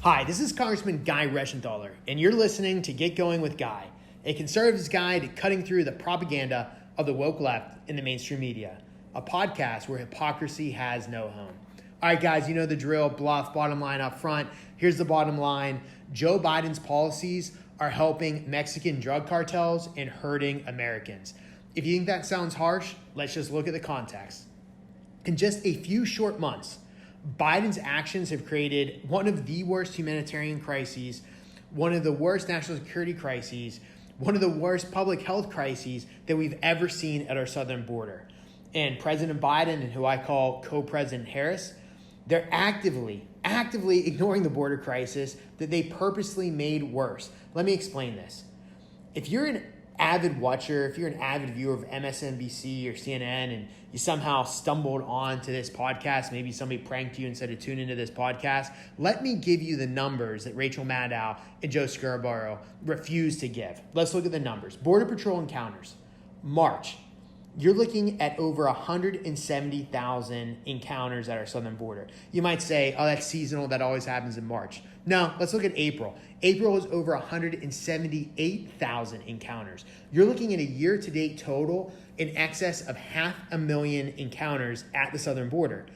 Hi, this is Congressman Guy Reschenthaler, and you're listening to Get Going with Guy, a conservative's guide to cutting through the propaganda of the woke left in the mainstream media, a podcast where hypocrisy has no home. All right, guys, you know the drill, bluff, bottom line up front. Here's the bottom line. Joe Biden's policies are helping Mexican drug cartels and hurting Americans. If you think that sounds harsh, let's just look at the context. In just a few short months, Biden's actions have created one of the worst humanitarian crises, one of the worst national security crises, one of the worst public health crises that we've ever seen at our southern border. And President Biden and who I call co-President Harris, they're actively ignoring the border crisis that they purposely made worse. Let me explain this. If you're an avid watcher, if you're an avid viewer of MSNBC or CNN and you somehow stumbled onto this podcast, maybe somebody pranked you instead of tuning into this podcast, let me give you the numbers that Rachel Maddow and Joe Scarborough refused to give. Let's look at the numbers. Border Patrol encounters. March, you're looking at over 170,000 encounters at our southern border. You might say, oh, that's seasonal. That always happens in March. No, let's look at April. April is over 178,000 encounters. You're looking at a year-to-date total in excess of 500,000 encounters at the southern border.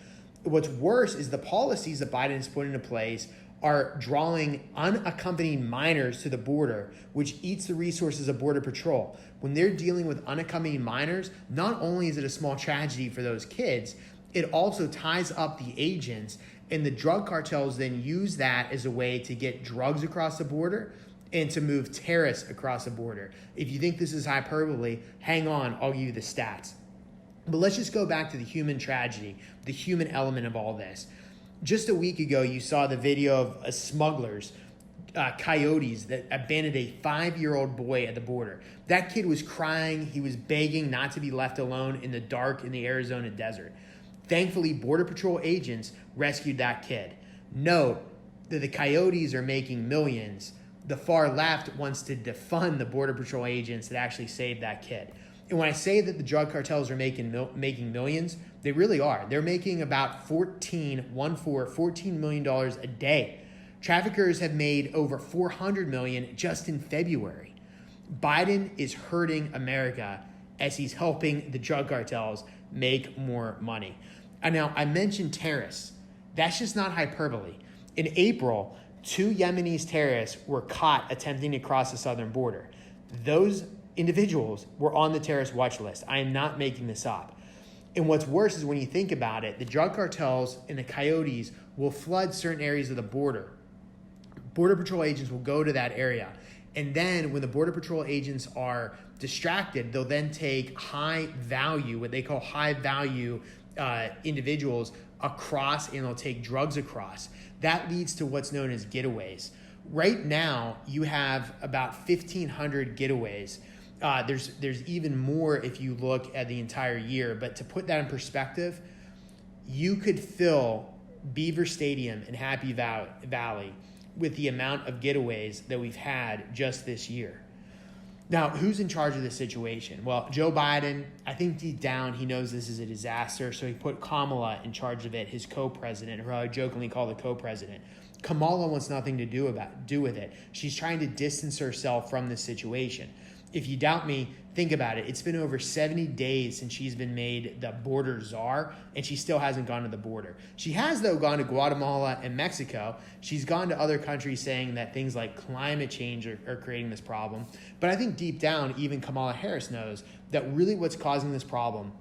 What's worse is the policies that Biden has put into place are drawing unaccompanied minors to the border, which eats the resources of Border Patrol. When they're dealing with unaccompanied minors, not only is it a small tragedy for those kids, it also ties up the agents, and the drug cartels then use that as a way to get drugs across the border and to move terrorists across the border. If you think this is hyperbole, hang on, I'll give you the stats. But let's just go back to the human tragedy, the human element of all this. Just a week ago, you saw the video of smugglers, coyotes that abandoned a 5-year-old boy at the border. That kid was crying. He was begging not to be left alone in the dark in the Arizona desert. Thankfully, Border Patrol agents rescued that kid. Note that the coyotes are making millions. The far left wants to defund the Border Patrol agents that actually saved that kid. And when I say that the drug cartels are making millions, they really are. They're making about $14 million a day. Traffickers have made over $400 million just in February. Biden is hurting America as he's helping the drug cartels make more money. And now, I mentioned terrorists. That's just not hyperbole. In April, 2 Yemenis terrorists were caught attempting to cross the southern border. Those individuals were on the terrorist watch list. I am not making this up. And what's worse is when you think about it, the drug cartels and the coyotes will flood certain areas of the border. Border Patrol agents will go to that area. And then when the Border Patrol agents are distracted, they'll then take high value, what they call high value individuals across, and they'll take drugs across. That leads to what's known as getaways. Right now, you have about 1,500 getaways. There's even more if you look at the entire year. But to put that in perspective, you could fill Beaver Stadium in Happy Valley with the amount of getaways that we've had just this year. Now, who's in charge of this situation? Well, Joe Biden, I think deep down he knows this is a disaster, so he put Kamala in charge of it, his co-president, or I jokingly call the co-president. Kamala wants nothing to do with it. She's trying to distance herself from this situation. If you doubt me, think about it. It's been over 70 days since she's been made the border czar, and she still hasn't gone to the border. She has, though, gone to Guatemala and Mexico. She's gone to other countries saying that things like climate change are creating this problem. But I think deep down, even Kamala Harris knows that really what's causing this problem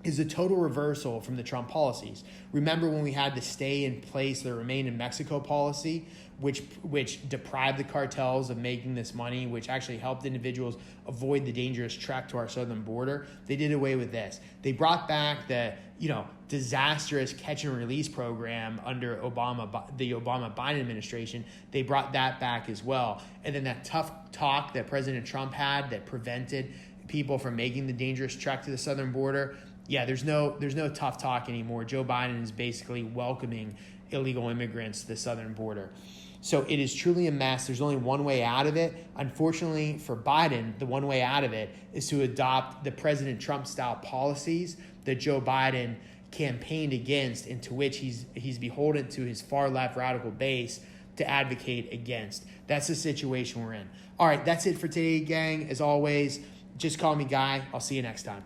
is a total reversal from the Trump policies. Remember when we had the stay in place, the remain in Mexico policy, which deprived the cartels of making this money, which actually helped individuals avoid the dangerous trek to our southern border? They did away with this. They brought back the disastrous catch and release program under the Obama-Biden administration. They brought that back as well. And then that tough talk that President Trump had that prevented people from making the dangerous trek to the southern border, yeah, there's no tough talk anymore. Joe Biden is basically welcoming illegal immigrants to the southern border. So it is truly a mess. There's only one way out of it. Unfortunately for Biden, the one way out of it is to adopt the President Trump-style policies that Joe Biden campaigned against, and to which he's beholden to his far-left radical base to advocate against. That's the situation we're in. All right, that's it for today, gang. As always, just call me Guy. I'll see you next time.